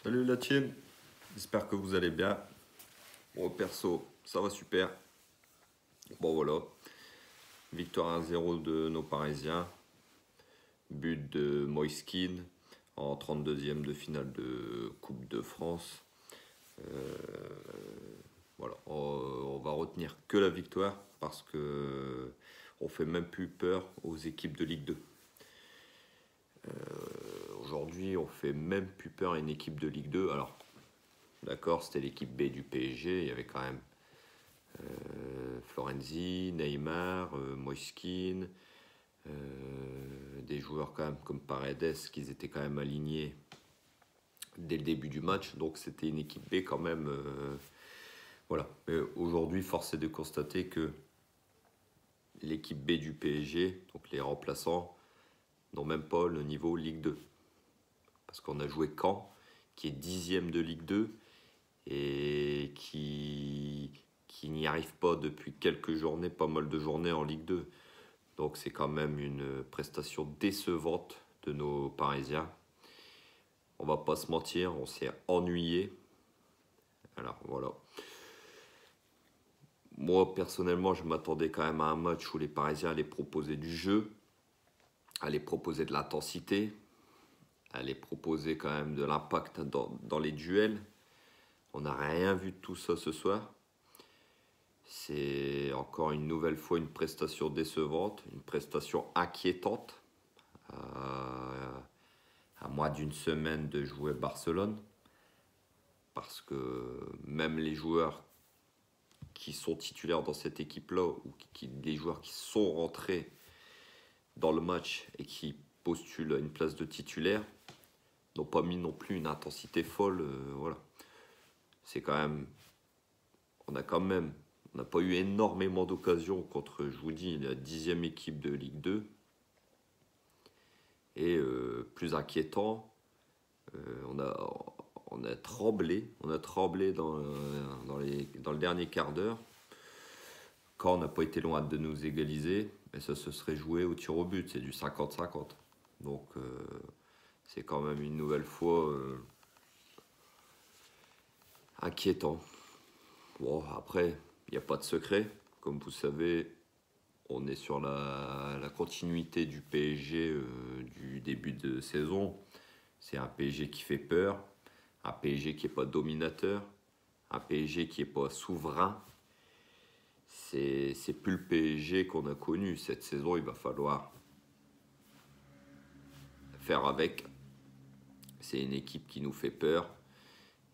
Salut la team, j'espère que vous allez bien. Bon, perso, ça va super. Bon voilà, victoire 1-0 de nos Parisiens, but de Moiskin en 32e de finale de Coupe de France. Voilà, on va retenir que la victoire parce que on fait même plus peur aux équipes de Ligue 2. Aujourd'hui, on fait même plus peur à une équipe de Ligue 2. Alors, d'accord, c'était l'équipe B du PSG, il y avait quand même Florenzi, Neymar, Moiskin, des joueurs quand même comme Paredes qui étaient quand même alignés dès le début du match. Donc c'était une équipe B quand même. Voilà. Mais aujourd'hui, force est de constater que l'équipe B du PSG, donc les remplaçants, n'ont même pas le niveau Ligue 2. Parce qu'on a joué Caen, qui est 10e de Ligue 2 et qui n'y arrive pas depuis quelques journées, pas mal de journées en Ligue 2. Donc c'est quand même une prestation décevante de nos Parisiens. On va pas se mentir, on s'est ennuyé. Alors voilà. Moi personnellement, je m'attendais quand même à un match où les Parisiens allaient proposer du jeu, allaient proposer de l'intensité, allaient proposer quand même de l'impact dans les duels. On n'a rien vu de tout ça ce soir. C'est encore une nouvelle fois une prestation décevante, une prestation inquiétante. À moins d'une semaine de jouer Barcelone. Parce que même les joueurs qui sont titulaires dans cette équipe-là, ou les joueurs qui sont rentrés dans le match et qui postulent à une place de titulaire, n'ont pas mis non plus une intensité folle. Voilà. C'est quand même. On n'a pas eu énormément d'occasions contre, je vous dis, la 10e équipe de Ligue 2. Et plus inquiétant, on a tremblé dans le dernier quart d'heure. Quand on n'a pas été loin de nous égaliser, mais ça se serait joué au tir au but, c'est du 50-50. Donc c'est quand même une nouvelle fois inquiétant. Bon, après, il n'y a pas de secret. Comme vous savez, on est sur la continuité du PSG du début de saison. C'est un PSG qui fait peur, un PSG qui n'est pas dominateur, un PSG qui n'est pas souverain. C'est plus le PSG qu'on a connu. Cette saison, il va falloir faire avec. C'est une équipe qui nous fait peur.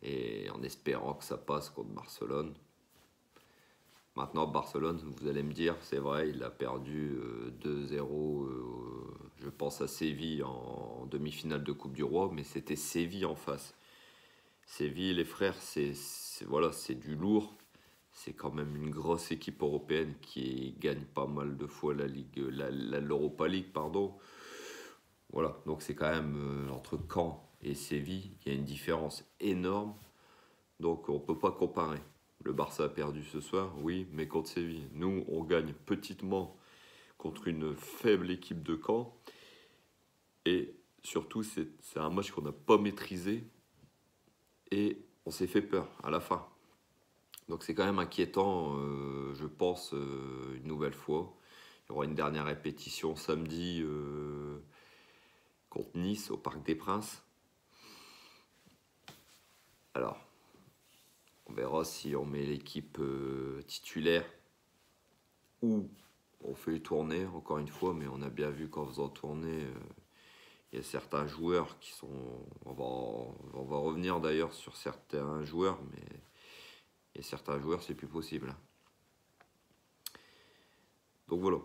Et en espérant que ça passe contre Barcelone. Maintenant, Barcelone, vous allez me dire, c'est vrai, il a perdu 2-0, je pense à Séville en demi-finale de Coupe du Roi, mais c'était Séville en face. Séville, les frères, voilà, c'est du lourd. C'est quand même une grosse équipe européenne qui gagne pas mal de fois l'Europa League, pardon. Voilà, donc c'est quand même entre Caen et Séville, il y a une différence énorme. Donc on ne peut pas comparer. Le Barça a perdu ce soir, oui, mais contre Séville. Nous, on gagne petitement contre une faible équipe de Caen. Et surtout, c'est un match qu'on n'a pas maîtrisé. Et on s'est fait peur à la fin. Donc c'est quand même inquiétant, je pense, une nouvelle fois. Il y aura une dernière répétition samedi contre Nice au Parc des Princes. Alors, on verra si on met l'équipe titulaire ou on fait tourner, encore une fois, mais on a bien vu qu'en faisant tourner, il y a certains joueurs qui sont... On va revenir d'ailleurs sur certains joueurs, mais il y a certains joueurs, c'est plus possible. Donc voilà.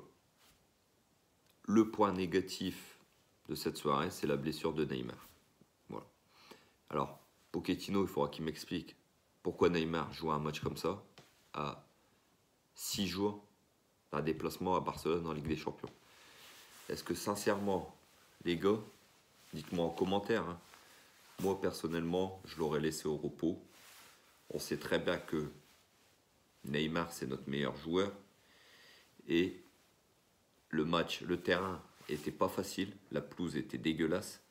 Le point négatif de cette soirée, c'est la blessure de Neymar. Voilà. Alors, Pochettino, il faudra qu'il m'explique pourquoi Neymar joue un match comme ça à 6 jours d'un déplacement à Barcelone en Ligue des Champions. Est-ce que sincèrement, les gars, dites-moi en commentaire, hein, moi personnellement, je l'aurais laissé au repos. On sait très bien que Neymar, c'est notre meilleur joueur. Et le match, le terrain était pas facile. La pelouse était dégueulasse.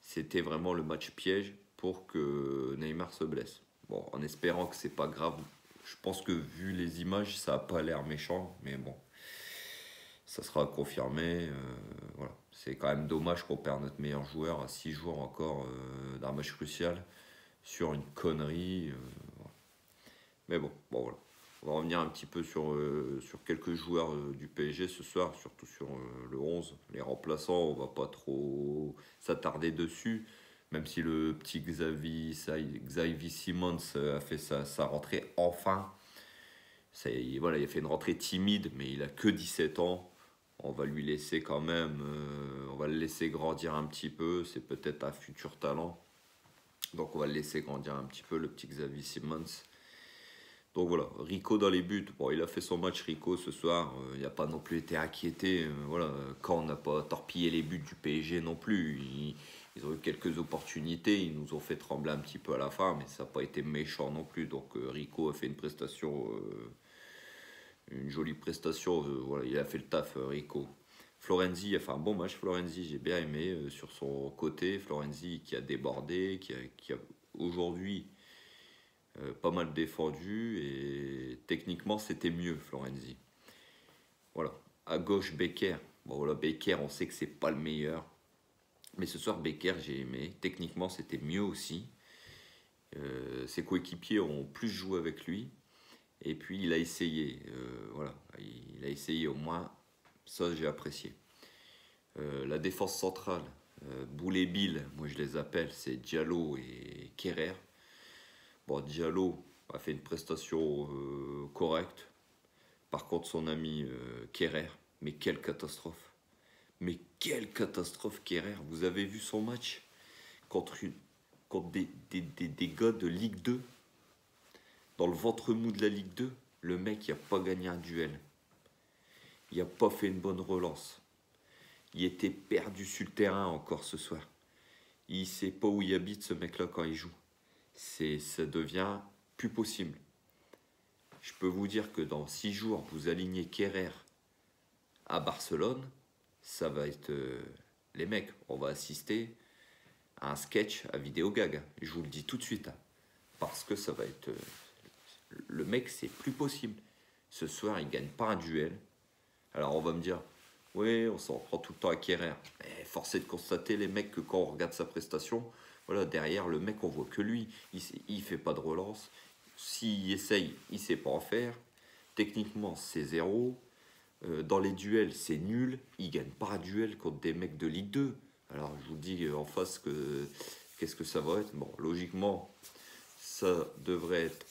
C'était vraiment le match piège. pour que Neymar se blesse. Bon, en espérant que c'est pas grave. Je pense que vu les images, ça n'a pas l'air méchant, mais bon, ça sera confirmé. Voilà. C'est quand même dommage qu'on perd notre meilleur joueur à 6 jours encore d'un match crucial sur une connerie. Voilà. Mais bon, voilà. On va revenir un petit peu sur quelques joueurs du PSG ce soir, surtout sur le 11. Les remplaçants, on va pas trop s'attarder dessus, même si le petit Xavi Simons a fait sa rentrée enfin. Voilà, il a fait une rentrée timide, mais il a que 17 ans. On va lui laisser quand même, on va le laisser grandir un petit peu. C'est peut-être un futur talent. Donc on va le laisser grandir un petit peu, le petit Xavi Simons. Donc voilà, Rico dans les buts. Bon, il a fait son match Rico ce soir. Il n'a pas non plus été inquiété. Voilà, quand on n'a pas torpillé les buts du PSG non plus. Ils ont eu quelques opportunités. Ils nous ont fait trembler un petit peu à la fin, mais ça n'a pas été méchant non plus. Donc Rico a fait une jolie prestation. Voilà, il a fait le taf, Rico. Florenzi a fait un bon match. Florenzi, j'ai bien aimé sur son côté. Florenzi qui a débordé, qui a aujourd'hui pas mal défendu et techniquement c'était mieux Florenzi. Voilà. À gauche Becker. Bon voilà, Becker on sait que c'est pas le meilleur. Mais ce soir Becker j'ai aimé. Techniquement c'était mieux aussi. Ses coéquipiers ont plus joué avec lui. Et puis il a essayé. Voilà. Il a essayé au moins. Ça j'ai apprécié. La défense centrale. Boule et Bill, moi je les appelle, c'est Diallo et Kerrer. Bon, Diallo a fait une prestation correcte. Par contre, son ami Kerrer, mais quelle catastrophe. Mais quelle catastrophe Kerrer. Vous avez vu son match contre, contre des gars de Ligue 2. Dans le ventre mou de la Ligue 2, le mec, il n'a pas gagné un duel. Il n'a pas fait une bonne relance. Il était perdu sur le terrain encore ce soir. Il ne sait pas où il habite ce mec-là quand il joue. Ça devient plus possible. Je peux vous dire que dans 6 jours, vous alignez Kerrer à Barcelone, ça va être... les mecs, on va assister à un sketch à vidéo gag. Je vous le dis tout de suite. Parce que ça va être... le mec, c'est plus possible. Ce soir, il ne gagne pas un duel. Alors on va me dire, oui, on s'en prend tout le temps à Kerrer. Mais force est de constater, les mecs, que quand on regarde sa prestation, voilà, derrière, le mec, on voit que lui. Il fait pas de relance. S'il essaye, il ne sait pas en faire. Techniquement, c'est zéro. Dans les duels, c'est nul. Il ne gagne pas un duel contre des mecs de Ligue 2. Alors, je vous dis en face qu'est-ce que ça va être. Bon, logiquement, ça devrait être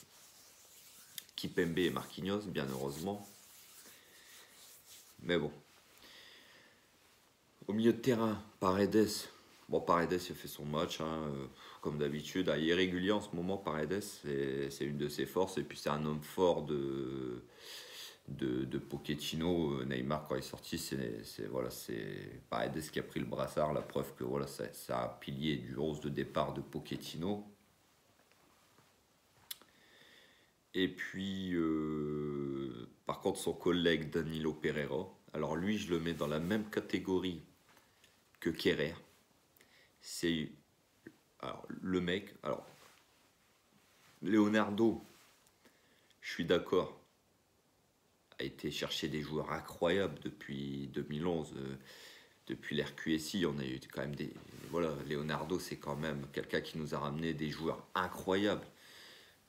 Kipembe et Marquinhos, bien heureusement. Mais bon. Au milieu de terrain, Paredes. Bon, Paredes, il a fait son match, hein, comme d'habitude. Il est irrégulier en ce moment, Paredes. C'est une de ses forces. Et puis, c'est un homme fort de Pochettino. Neymar, quand il est sorti, voilà, c'est Paredes qui a pris le brassard. La preuve que voilà, c'est un pilier du 11 de départ de Pochettino. Et puis, par contre, son collègue Danilo Pereira. Alors lui, je le mets dans la même catégorie que Kerrer. C'est le mec. Alors, Leonardo, je suis d'accord, a été chercher des joueurs incroyables depuis 2011. Depuis l'RQSI, on a eu quand même des... Voilà, Leonardo, c'est quand même quelqu'un qui nous a ramené des joueurs incroyables.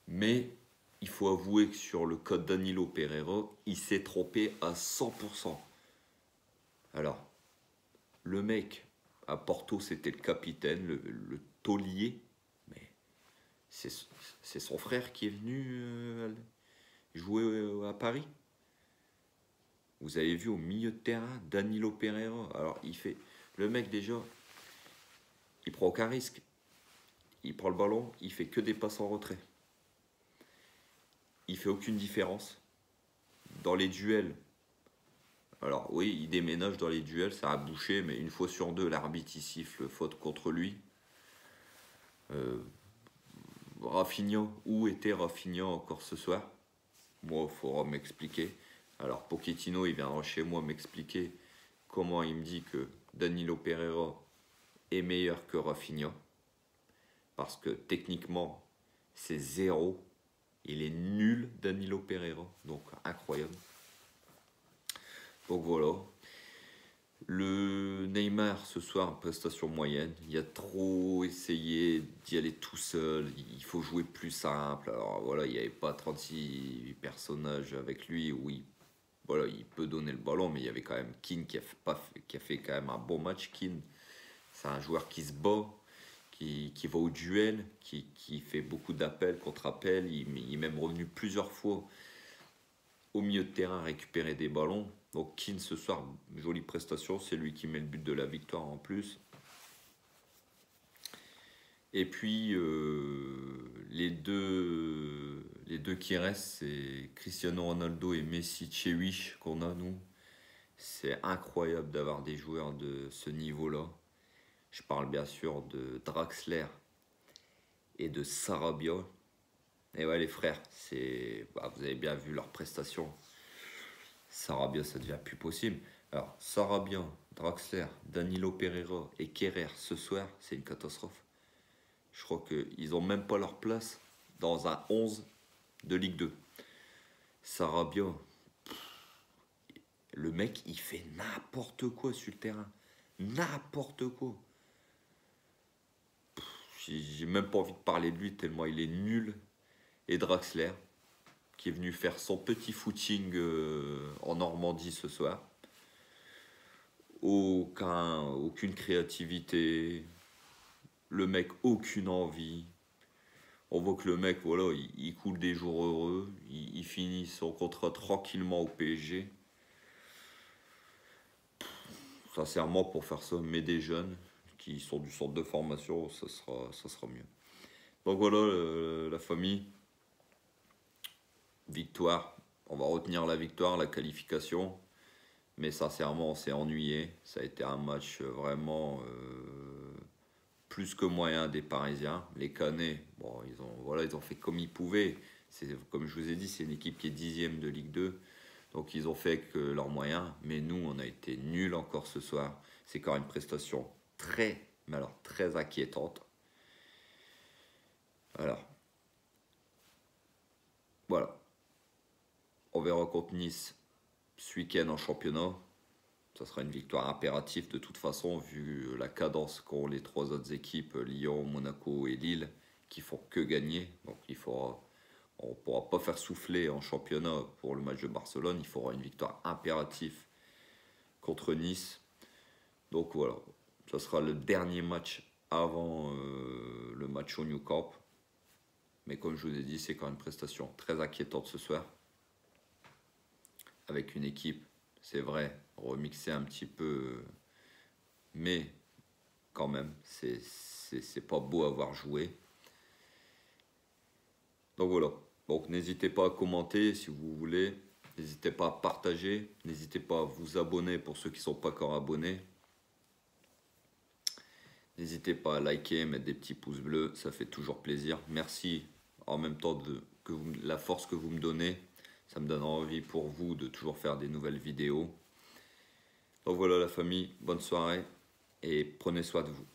Mais il faut avouer que sur le code Danilo Pereira, il s'est trompé à 100%. Alors, le mec, à Porto, c'était le capitaine, le taulier. Mais c'est son frère qui est venu jouer à Paris. Vous avez vu au milieu de terrain, Danilo Pereira. Alors, le mec, déjà, il prend aucun risque. Il prend le ballon, il fait que des passes en retrait. Il fait aucune différence. Dans les duels, alors oui, il déménage dans les duels, ça a bouché, mais une fois sur deux, l'arbitre il siffle faute contre lui. Rafinha, où était Rafinha encore ce soir? Moi, il faudra m'expliquer. Alors Pochettino, il vient chez moi m'expliquer comment il me dit que Danilo Pereira est meilleur que Rafinha. parce que techniquement, c'est zéro. Il est nul, Danilo Pereira, donc incroyable. Donc voilà. Le Neymar ce soir, prestation moyenne. Il a trop essayé d'y aller tout seul. Il faut jouer plus simple. Alors voilà, il n'y avait pas 36 personnages avec lui où voilà, il peut donner le ballon, mais il y avait quand même Keane qui a fait quand même un bon match. Keane, c'est un joueur qui se bat, qui va au duel, qui fait beaucoup d'appels, contre-appels. Il est même revenu plusieurs fois au milieu de terrain récupérer des ballons. Donc Keane ce soir, jolie prestation, c'est lui qui met le but de la victoire en plus. Et puis les deux qui restent, c'est Cristiano Ronaldo et Messi Czewisz qu'on a nous. C'est incroyable d'avoir des joueurs de ce niveau-là. Je parle bien sûr de Draxler et de Sarabia. Et ouais les frères, vous avez bien vu leurs prestations. Sarabia, ça devient plus possible. Alors, Sarabia, Draxler, Danilo Pereira et Kerrer ce soir, c'est une catastrophe. Je crois qu'ils n'ont même pas leur place dans un 11 de Ligue 2. Sarabia, le mec, il fait n'importe quoi sur le terrain. N'importe quoi. J'ai même pas envie de parler de lui tellement il est nul. Et Draxler, qui est venu faire son petit footing en Normandie ce soir. Aucune créativité, le mec aucune envie. On voit que le mec, voilà, il coule des jours heureux, il finit son contrat tranquillement au PSG. Sincèrement, pour faire ça, mais des jeunes qui sont du centre de formation, ça sera mieux. Donc voilà, la famille. Victoire, on va retenir la victoire, la qualification, mais sincèrement on s'est ennuyé, ça a été un match vraiment plus que moyen des Parisiens. Les Canets, bon, ils ont fait comme ils pouvaient, comme je vous ai dit, c'est une équipe qui est 10e de Ligue 2, donc ils ont fait que leurs moyens, mais nous on a été nuls encore ce soir, c'est quand même une prestation mais alors très inquiétante. Alors, voilà. On verra contre Nice ce week-end en championnat. Ça sera une victoire impérative de toute façon, vu la cadence qu'ont les trois autres équipes, Lyon, Monaco et Lille, qui font que gagner. Donc on ne pourra pas faire souffler en championnat pour le match de Barcelone. Il faudra une victoire impérative contre Nice. Donc voilà, ça sera le dernier match avant le match au New Camp. Mais comme je vous ai dit, c'est quand même une prestation très inquiétante ce soir. Avec une équipe, c'est vrai, remixée un petit peu, mais quand même, c'est pas beau à voir jouer. Donc voilà, donc n'hésitez pas à commenter si vous voulez, n'hésitez pas à partager, n'hésitez pas à vous abonner pour ceux qui ne sont pas encore abonnés. N'hésitez pas à liker, mettre des petits pouces bleus, ça fait toujours plaisir. Merci en même temps la force que vous me donnez. Ça me donne envie pour vous de toujours faire des nouvelles vidéos. Donc voilà la famille, bonne soirée et prenez soin de vous.